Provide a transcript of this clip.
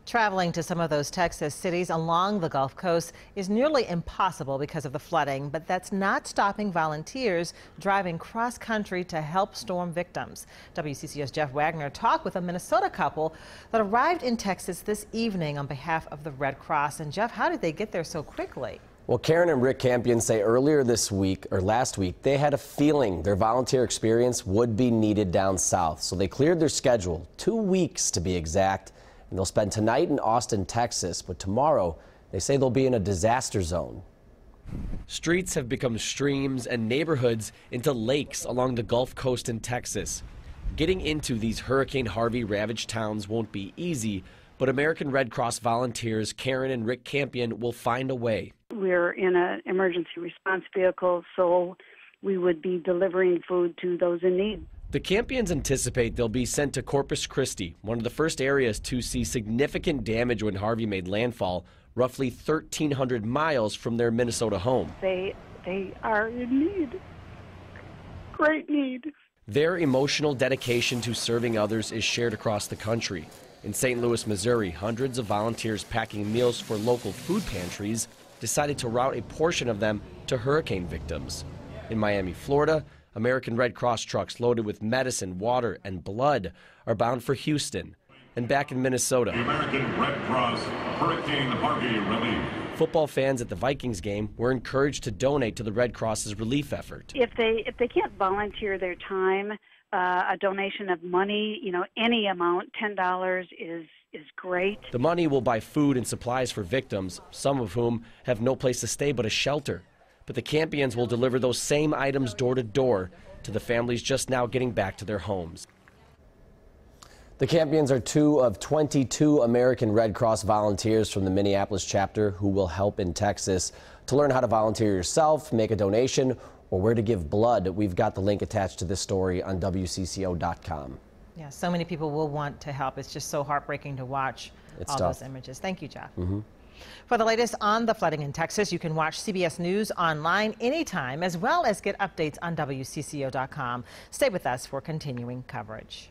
Traveling to some of those Texas cities along the Gulf Coast is nearly impossible because of the flooding, but that's not stopping volunteers driving cross-country to help storm victims. WCCO's Jeff Wagner talked with a Minnesota couple that arrived in Texas this evening on behalf of the Red Cross. And Jeff, how did they get there so quickly? Well, Karen and Rick Campion say earlier this week, or last week, they had a feeling their volunteer experience would be needed down south. So they cleared their schedule, 2 weeks to be exact. And they'll spend tonight in Austin, Texas, but tomorrow they say they'll be in a disaster zone. Streets have become streams and neighborhoods into lakes along the Gulf Coast in Texas. Getting into these Hurricane Harvey ravaged towns won't be easy, but American Red Cross volunteers Karen and Rick Campion will find a way. We're in an emergency response vehicle, so we would be delivering food to those in need. The Campions anticipate they'll be sent to Corpus Christi, one of the first areas to see significant damage when Harvey made landfall, roughly 1,300 miles from their Minnesota home. They are in need, great need. Their emotional dedication to serving others is shared across the country. In St. Louis, Missouri, hundreds of volunteers packing meals for local food pantries decided to route a portion of them to hurricane victims. In Miami, Florida, American Red Cross trucks loaded with medicine, water, and blood are bound for Houston. And back in Minnesota, the American Red Cross Hurricane Harvey relief. Football fans at the Vikings game were encouraged to donate to the Red Cross's relief effort. If they can't volunteer their time, a donation of money, any amount, $10 is great. The money will buy food and supplies for victims, some of whom have no place to stay but a shelter. But the Campions will deliver those same items door to door to the families just now getting back to their homes. The Campions are 2 of 22 American Red Cross volunteers from the Minneapolis chapter who will help in Texas. To learn how to volunteer yourself, make a donation, or where to give blood, we've got the link attached to this story on WCCO.com. Yeah, so many people will want to help. It's just so heartbreaking to watch all those images. Thank you, Jeff. For the latest on the flooding in Texas, you can watch CBS News online anytime, as well as get updates on WCCO.com. Stay with us for continuing coverage.